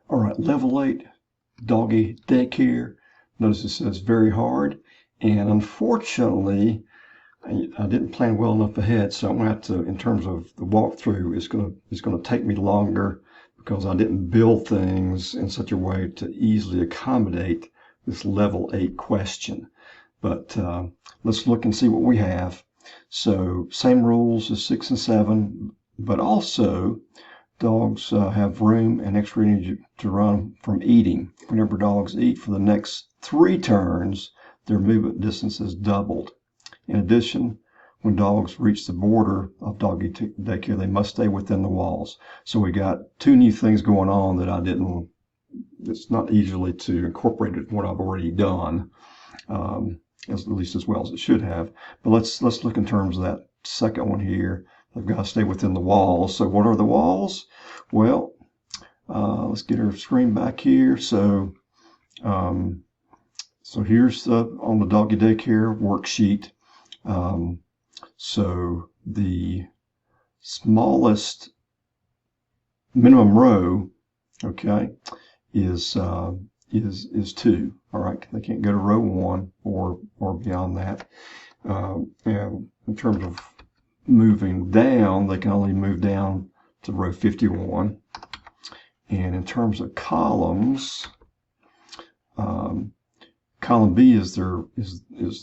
All right, level 8, Doggy Daycare. Notice it says very hard, and unfortunately, I didn't plan well enough ahead, so I'm going to have to, in terms of the walkthrough, it's going to take me longer because I didn't build things in such a way to easily accommodate this level 8 question. But let's look and see what we have. So same rules as 6 and 7, but also dogs have room and extra energy to run from eating. Whenever dogs eat for the next 3 turns, their movement distance is doubled. In addition, when dogs reach the border of Doggy Daycare, they must stay within the walls. So we got 2 new things going on that it's not easily to incorporate in what I've already done, at least as well as it should have. But let's look in terms of that second one here. They've got to stay within the walls. So what are the walls? Well, let's get our screen back here. So here's on the Doggy Daycare worksheet. So the smallest minimum row, okay, is 2. All right, they can't go to row 1 or beyond that. And in terms of moving down, they can only move down to row 51. And in terms of columns, column B is their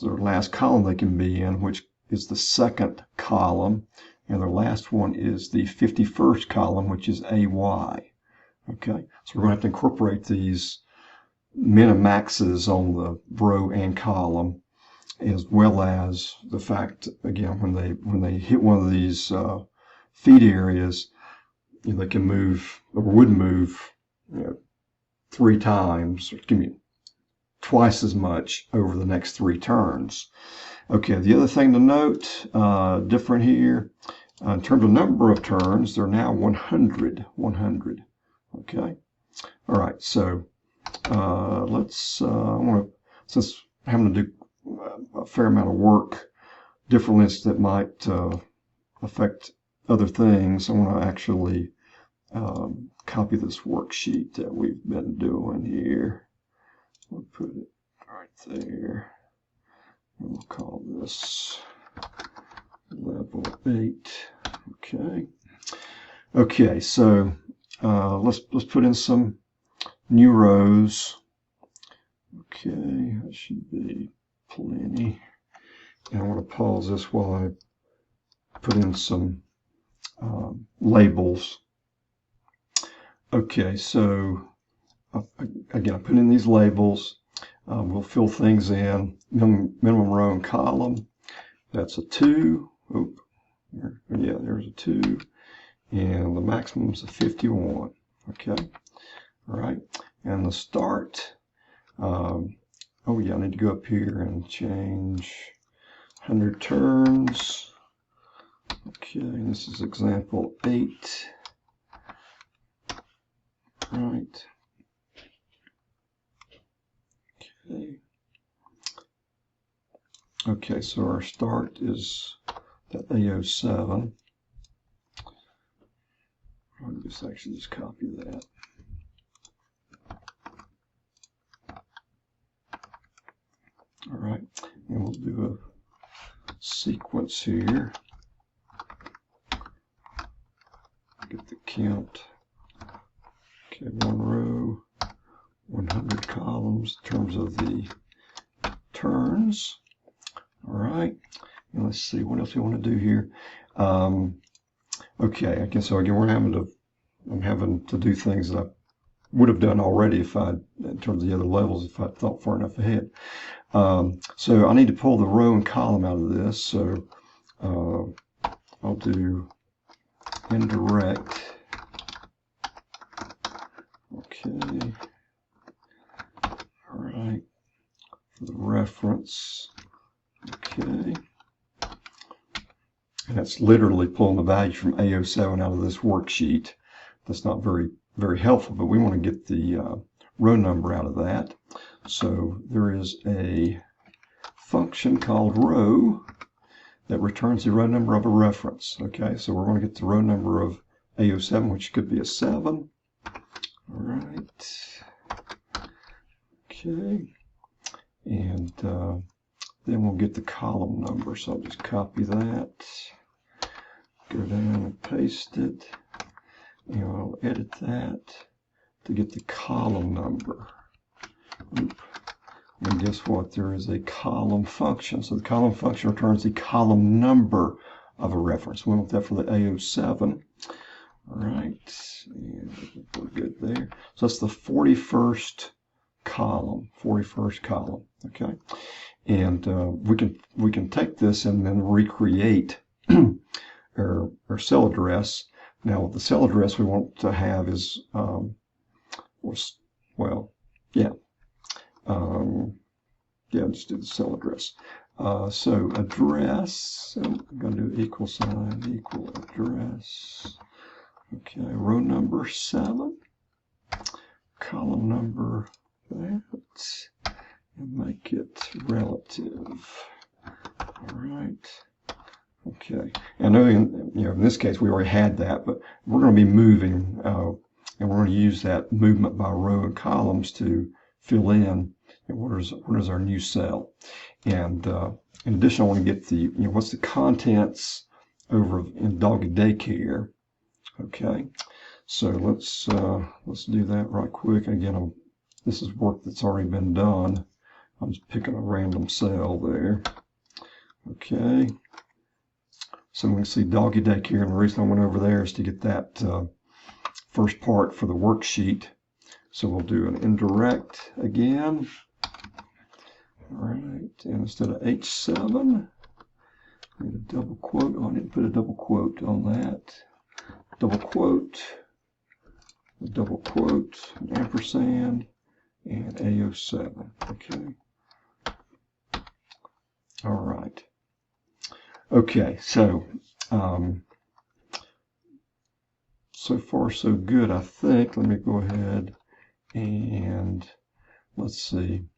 last column they can be in, which is the second column, and their last one is the 51st column, which is AY. Okay, so we're going to have to incorporate these min and maxes on the row and column, as well as the fact, again, when they hit one of these feed areas, they can move, or would move, 3 times, or give me twice as much over the next 3 turns. Okay, the other thing to note, different here, in terms of number of turns, they're now 100. Okay, all right, so let's, since I'm having to do a fair amount of work, different lists that might affect other things, I want to actually copy this worksheet that we've been doing here. We'll put it right there. And we'll call this level 8. Okay. Okay, so let's put in some new rows. Okay, that should be plenty. And I want to pause this while I put in some labels. Okay, so again, I put in these labels. We'll fill things in. Minimum row and column. That's a 2. Oop. Yeah, there's a 2. And the maximum is a 51. Okay. All right. And the start. Oh yeah, I need to go up here and change 100 turns. Okay, this is example 8. Right. Okay. Okay, so our start is that A07. I'll just actually just copy that. All right, and we'll do a sequence here. Get the count. Okay, 1 row, 100 columns in terms of the turns. All right, and let's see what else we want to do here. Okay, I guess so. Again, I'm having to do things that I would have done already in terms of the other levels, if I thought far enough ahead. So I need to pull the row and column out of this. So I'll do indirect. Okay. All right. For the reference. Okay. And that's literally pulling the value from A07 out of this worksheet. That's not very, very helpful, but we want to get the row number out of that. So there is a function called row that returns the row number of a reference. Okay, so we're going to get the row number of A07, which could be a 7. All right. Okay, and then we'll get the column number. So I'll just copy that, go down and paste it, and I'll edit that to get the column number. Oop. And guess what? There is a column function. So the column function returns the column number of a reference. We want that for the A07. All right, and we're good there. So that's the 41st column. 41st column. Okay, and we can take this and then recreate our cell address. Now, with the cell address we want to have is just do the cell address. So address, I'm going to do equal sign, equal address. Okay, row number 7, column number that, and make it relative. All right. Okay. I know in this case we already had that, but we're going to be moving, and we're going to use that movement by row and columns to fill in what is our new cell. And in addition, I want to get the what's the contents over in Doggy Daycare. Okay, so let's do that right quick. Again, this is work that's already been done. I'm just picking a random cell there. Okay, so we can see Doggy Daycare, and the reason I went over there is to get that first part for the worksheet. So we'll do an indirect again. All right, and instead of H7, need a double quote on it. Put a double quote on that. Double quote, a double quote, an ampersand, and A07. Okay. All right. Okay, so so far so good, I think. Let me go ahead and let's see.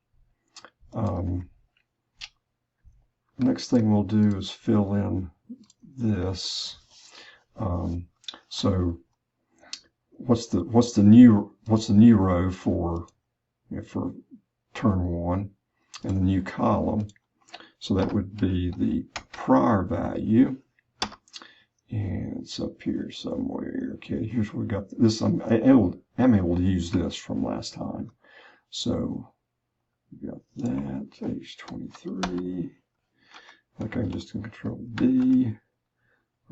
Next thing we'll do is fill in this. So what's the new row for turn 1 and the new column? So that would be the prior value, and it's up here somewhere. Okay, here's where we got this. I'm able to use this from last time. So we got that, age 23. Like I'm just going to Control D.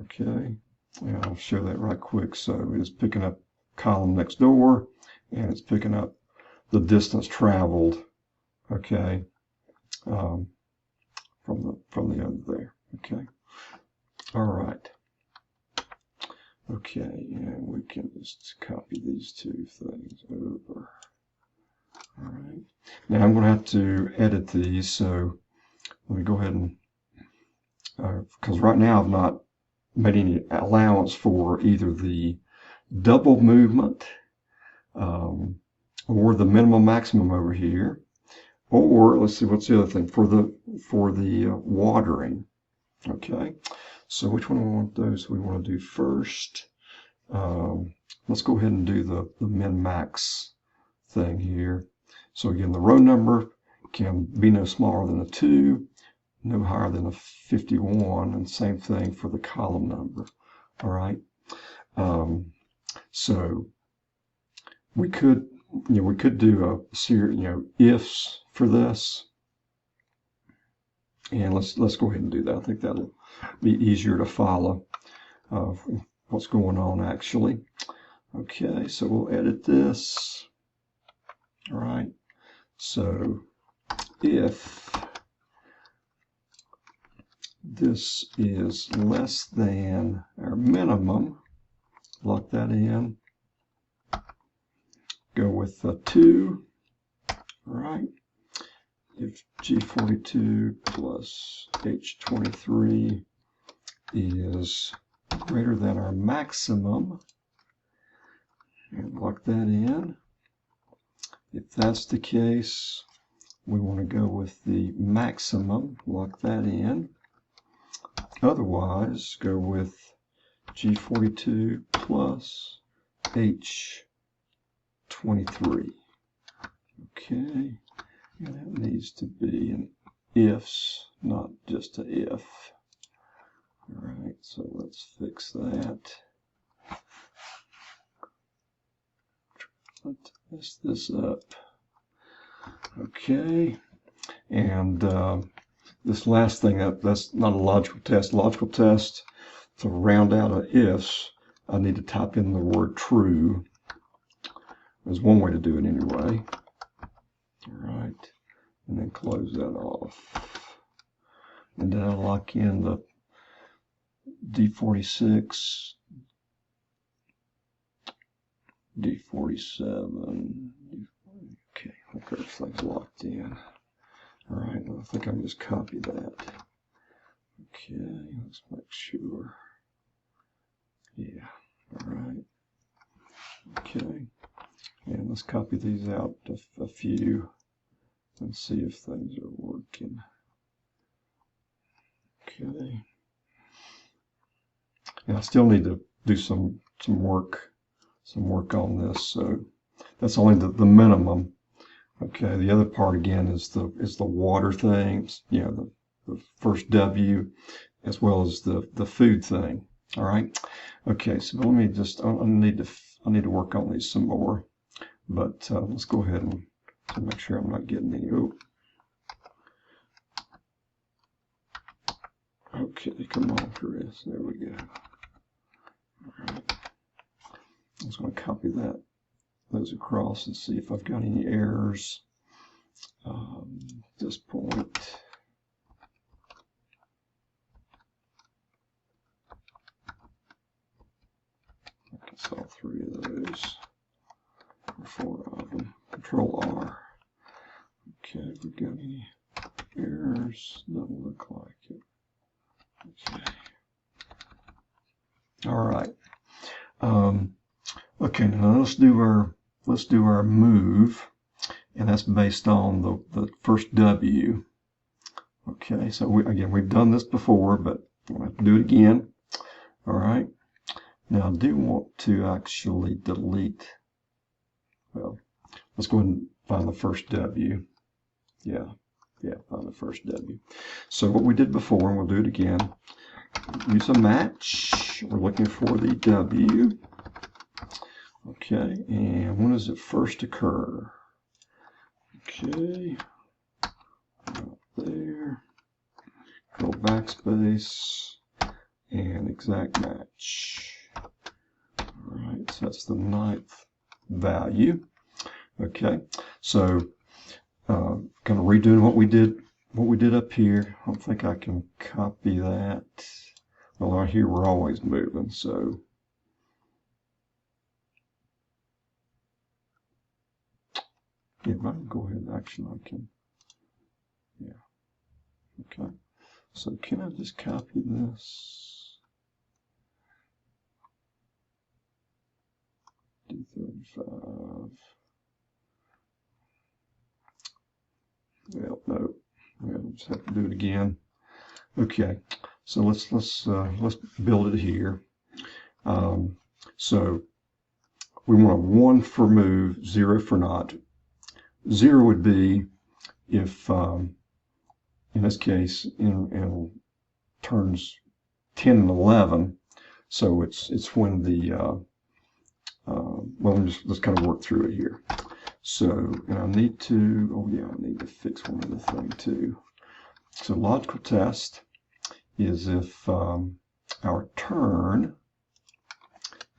Okay, and I'll show that right quick. So it's picking up column next door, and it's picking up the distance traveled. Okay, from the other there. Okay, all right. Okay, and we can just copy these two things over. All right. Now I'm going to have to edit these, so let me go ahead and, because right now I've not made any allowance for either the double movement or the minimum maximum over here, or let's see, what's the other thing for the watering. Okay, so which one do we want those? We want to do first. Let's go ahead and do the min max thing here. So again, the row number can be no smaller than a 2, no higher than a 51, and same thing for the column number. All right. So we could do a series, ifs for this, and let's go ahead and do that. I think that'll be easier to follow what's going on actually. Okay, so we'll edit this. All right. So if this is less than our minimum, lock that in, go with 2, all right. If G42 plus H23 is greater than our maximum, and lock that in. If that's the case, we want to go with the maximum, lock that in. Otherwise, go with G42 plus H23. Okay, And it needs to be an ifs, not just a if. All right, so let's fix that. Let's mess this up. Okay, and this last thing, that's not a logical test. Logical test, to round out of ifs, I need to type in the word true. There's one way to do it anyway. All right, and then close that off. And then I'll lock in the D46, D47. Okay, everything's locked in. All right, I think I can just copy that. Okay, let's make sure. Yeah, all right. Okay, and let's copy these out a few and see if things are working. Okay. And I still need to do some work on this, so that's only the minimum. Okay, the other part again is the water things, you know, the first W, as well as the food thing. All right. Okay, so let me just, I need to work on these some more, but let's go ahead and make sure I'm not getting any. Oh. Okay, come on, Chris. There we go. All right. I'm just going to copy those across and see if I've got any errors at this point. I guess all three of those, or four of them. Control R. Okay, have we got any errors? Doesn't look like it. Okay. All right. Okay, now let's do our move, and that's based on the first W. Okay, so we've done this before, but we'll have to do it again. All right. Now I do want to actually delete. Well, let's go ahead and find the first W. Yeah, find the first W. So what we did before, and we'll do it again. Use a match. We're looking for the W. Okay, and when does it first occur? Okay, right there. Go backspace and exact match. All right, so that's the 9th value. Okay, so kind of redoing what we did up here. I don't think I can copy that. Well, right here we're always moving, so yeah, if I can go ahead, actually I can. Yeah. Okay. So can I just copy this? D35. Well, no. We'll just have to do it again. Okay. So let's build it here. So we want a 1 for move, 0 for not. 0 would be if, in this case, in turns 10 and 11. So it's when the well, let's kind of work through it here. So, and I need to fix one other thing too. So logical test is if our turn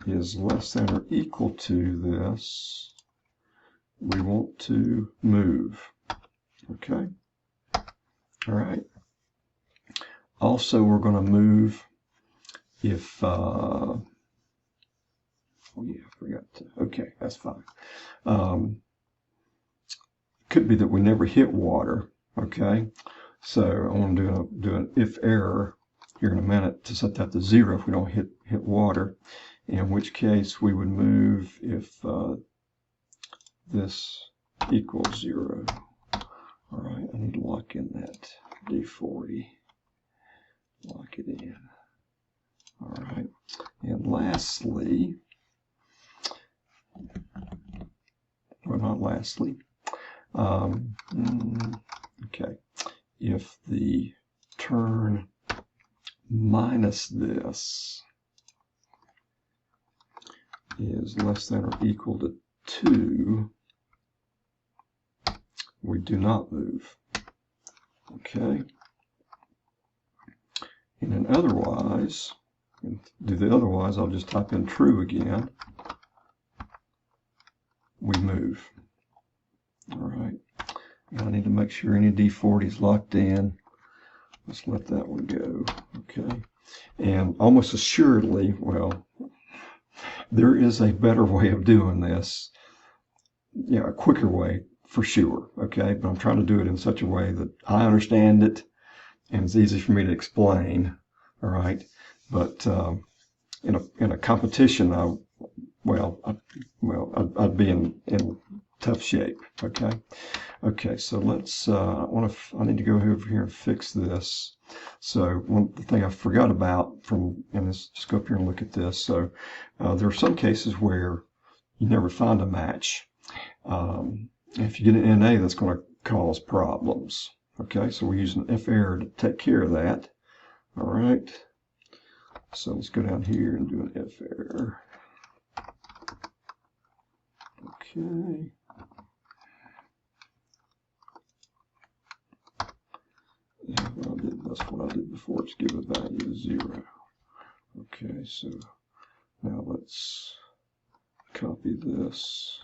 is less than or equal to this, we want to move. Okay. All right. Also, we're going to move if oh yeah, I forgot to. Okay, that's fine. Could be that we never hit water. Okay, so I want to do an if error here in a minute to set that to 0 if we don't hit water. In which case we would move if this equals 0. All right, I need to lock in that D40. Lock it in. All right, and lastly, well, not lastly, Okay, if the turn minus this is less than or equal to 2, we do not move. Okay. And then otherwise, and do the otherwise, I'll just type in true again. We move. All right. And I need to make sure any D40 is locked in. Let's let that one go. Okay. And almost assuredly, well, there is a better way of doing this. Yeah, a quicker way for sure. Okay. But I'm trying to do it in such a way that I understand it and it's easy for me to explain. All right. But in a competition, I'd be in tough shape. Okay. Okay. So let's. I need to go over here and fix this. So the thing I forgot about let's just go up here and look at this. So there are some cases where you never find a match. If you get an NA, that's going to cause problems. Okay. So we're using F error to take care of that. All right. So let's go down here and do an F error. Okay. Yeah, that's what I did before. Just give a value of 0. Okay, so now let's copy this.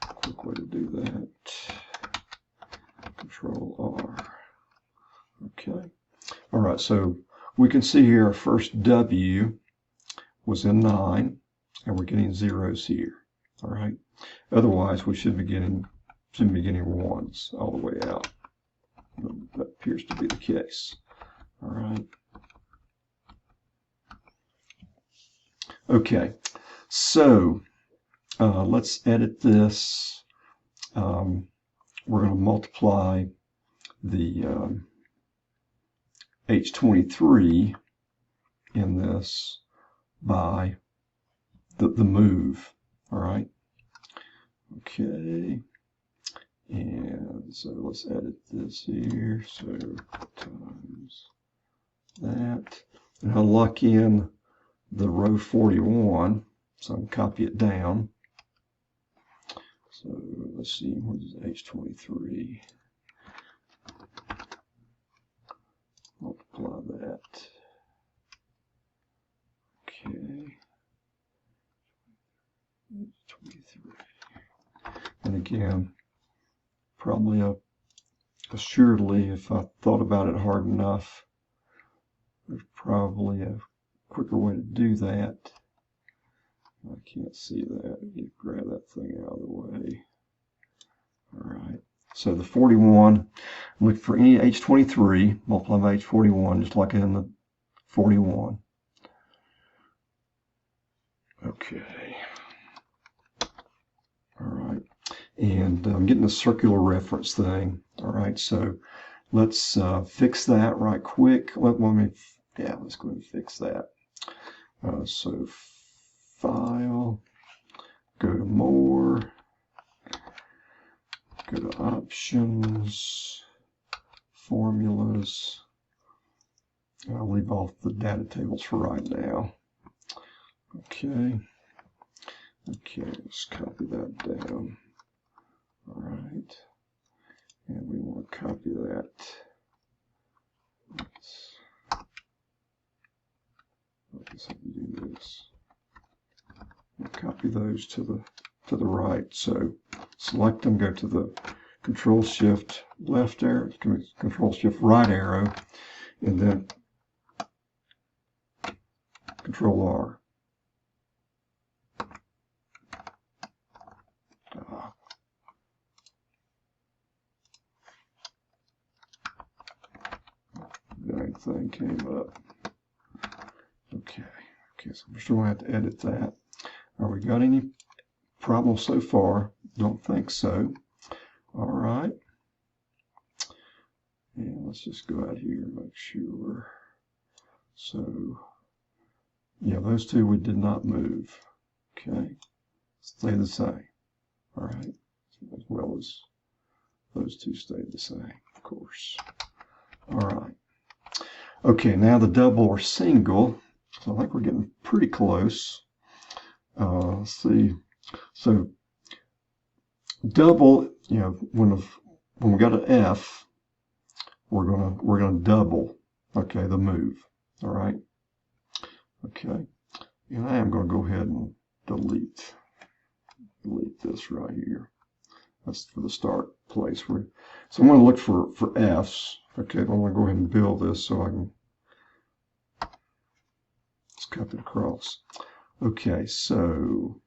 Quick way to do that. Control R. Okay. All right, so we can see here our first W was in 9, and we're getting zeros here. All right. Otherwise, we should be getting 1s all the way out. That appears to be the case. All right. Okay. So let's edit this. We're going to multiply the H23 in this by the move. All right. Okay. And so let's edit this here. So times that. And I'll lock in the row 41. So I can copy it down. So let's see, what is H23? Multiply that. Okay. H23. And again, probably assuredly, if I thought about it hard enough, there's probably a quicker way to do that. I can't see that. You grab that thing out of the way. All right. So the 41, look for any H23, multiply by H41, just like in the 41. Okay. All right. And I'm getting a circular reference thing. All right. So let's fix that right quick. Let's go ahead and fix that. So File, go to More, go to Options, Formulas. I'll leave off the data tables for right now. Okay. Okay, let's copy that down. All right. And we want to copy that. I guess I can do this. We'll copy those to the right. So select them, go to the Control-Shift left arrow, Control-Shift right arrow, and then Control-R. Dang thing came up. Okay, so we're still going to have to edit that. Are we got any problems so far? Don't think so. All right. And let's just go out here and make sure. So, yeah, those two we did not move. Okay. Stay the same. All right. As well as Those two stay the same, of course. All right. Okay, now the double or single. So I think we're getting pretty close. Let's see. So double, you know, when we got an F, we're gonna double. Okay, the move. All right. Okay, and I am going to go ahead and delete this right here. That's for the start place. So I'm going to look for F's. Okay, I'm going to go ahead and build this so I can just copy it across. Okay, so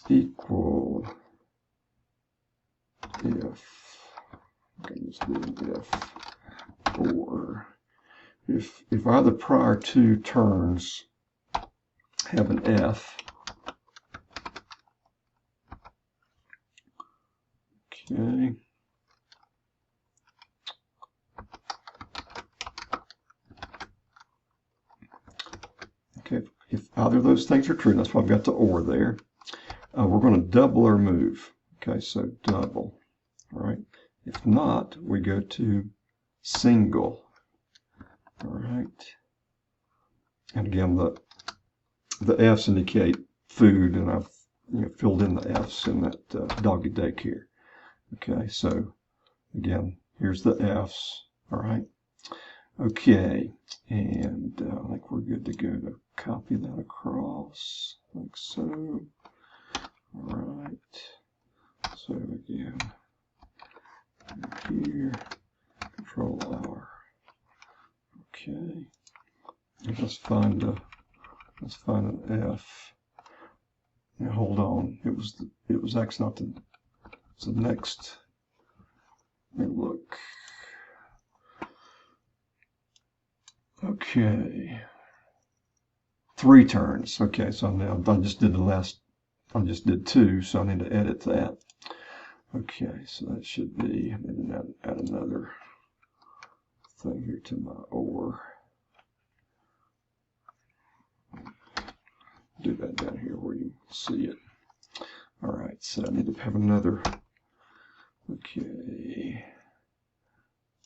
equal if, okay, let's do an if, or if either prior two turns have an F, okay, if either of those things are true, that's why I've got the or there, we're going to double our move. Okay, so double. All right. If not, we go to single. All right. And again, the F's indicate food, and I've filled in the F's in that doggy daycare. Okay, so again, here's the F's. All right. Okay, and I think we're good to go to copy that across, like so. All right. So again, here, Control R. Okay. And let's find an F. Now hold on. It was actually not the next. Let me look. Okay. 3 turns. Okay, so now I just did 2, so I need to edit that. Okay, so that should be, and then add another thing here to my or. Do that down here where you see it. All right, so I need to have another. Okay,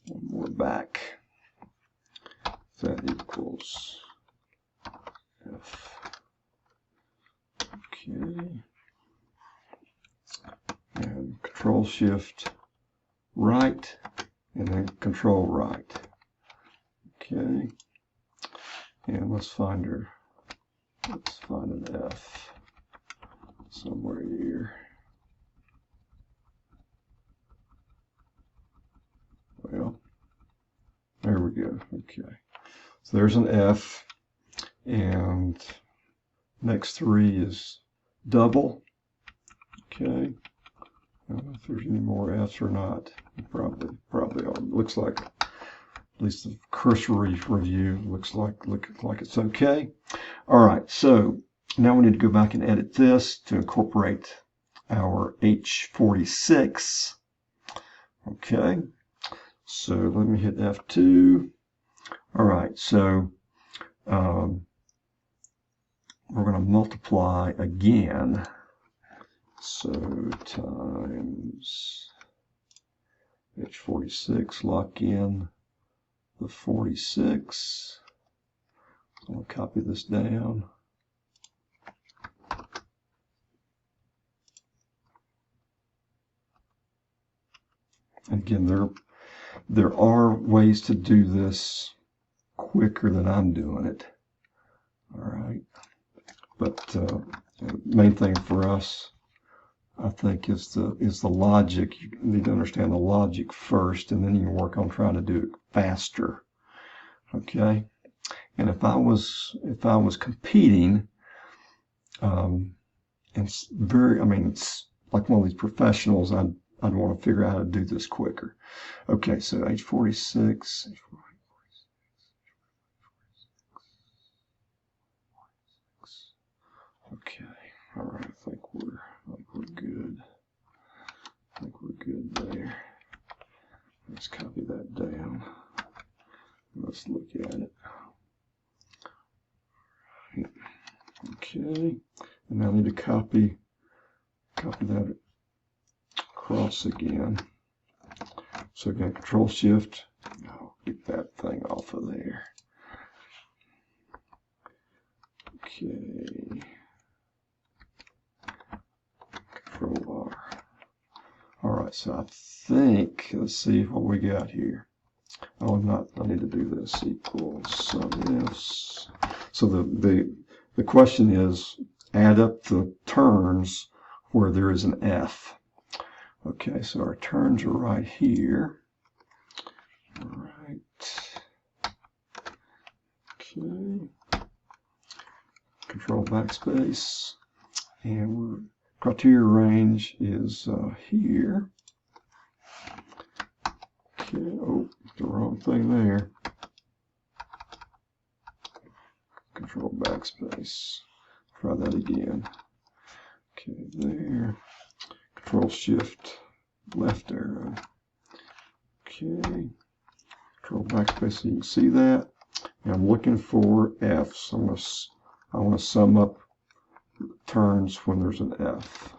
one more back. That equals F. Okay, and Control Shift right, and then Control right. Okay, and let's find an F somewhere here. Well, there we go. Okay, so there's an F, and next 3 is double. Okay, I don't know if there's any more F's or not. Probably looks like, at least the cursory review looks like it's okay. All right, so now we need to go back and edit this to incorporate our H46. Okay, so let me hit F2. All right, so we're going to multiply again. So times H46, lock in the 46. I'm going to copy this down. And again, there are ways to do this quicker than I'm doing it. All right, but the main thing for us, I think, is the logic. You need to understand the logic first, and then you can work on trying to do it faster. Okay, and if I was competing, and it's like one of these professionals, I'd want to figure out how to do this quicker. Okay, so H46. Okay, all right. I think we're good. I think we're good there. Let's copy that down. Let's look at it. Okay, and now I need to copy that across again. So again, Control Shift. I'll get that thing off of there. Okay. Control R. All right, so I think, let's see what we got here. Oh, I need to do this equals some ifs. So the question is, add up the turns where there is an F. Okay, so our turns are right here. All right. Okay. Control backspace. And criteria range is here. Okay, oh, the wrong thing there. Control backspace. Try that again. Okay, there. Control Shift left arrow. Okay. Control backspace so you can see that. And I'm looking for F's. I want to sum up turns when there's an F.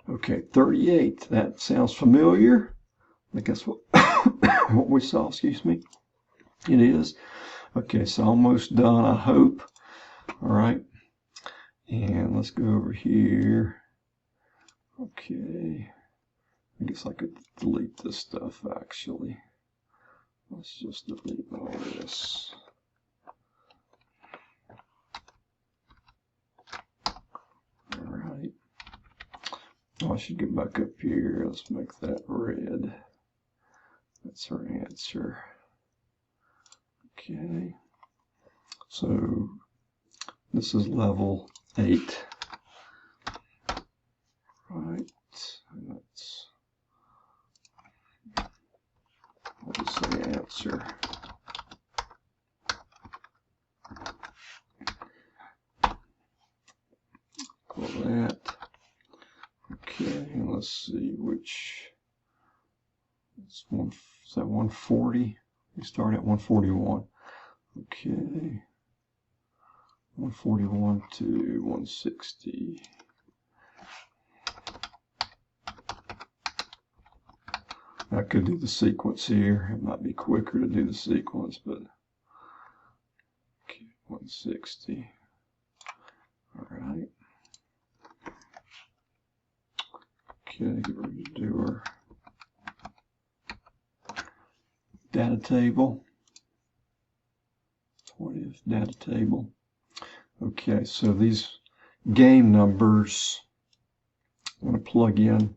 Okay, 38. That sounds familiar. I think that's what what we saw, excuse me. It is. Okay, so almost done, I hope. All right. And let's go over here. Okay. I guess I could delete this stuff actually. Let's just delete all this. All right. Oh, I should get back up here. Let's make that red. That's our answer. Okay. So this is level 8. Right. And that's, I'll just say answer. Call that. Okay, let's see which. It's one. Is that 140? We start at 141. Okay. 141 to 160. I could do the sequence here. It might be quicker to do the sequence, but okay, 160. All right. Okay, we're going to do our data table. 20th data table. Okay, so these game numbers I'm going to plug in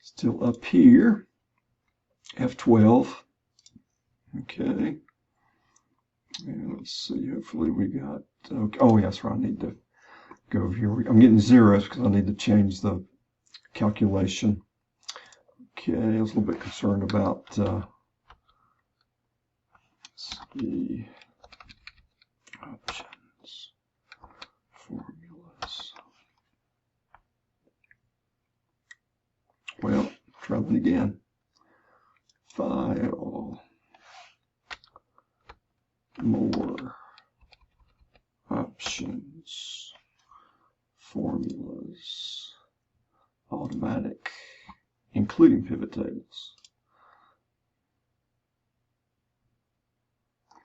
still up here. F12. Okay. And let's see, hopefully we got, okay. Oh yes, right, I need to go over here. I'm getting zeros because I need to change the calculation. Okay, I was a little bit concerned about the options, formulas. Well, try that again. File, more, options, formulas, automatic, including pivot tables.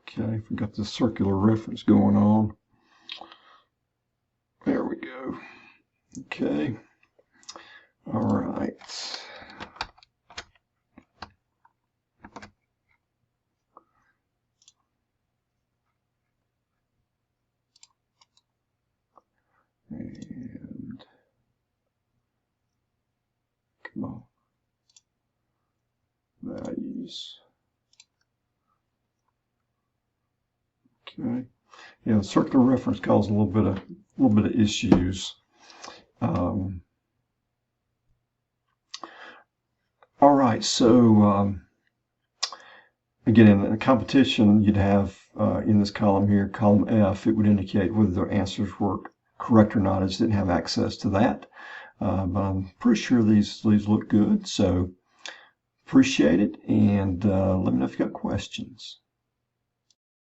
Okay, we got this circular reference going on. There we go. Okay. All right. And come on. Values. Okay. Yeah, the circular reference caused a little bit of issues. All right, so again, in a competition, you'd have in this column here, column F, it would indicate whether the answers were correct or not. I just didn't have access to that, but I'm pretty sure these look good. So appreciate it, and let me know if you got questions.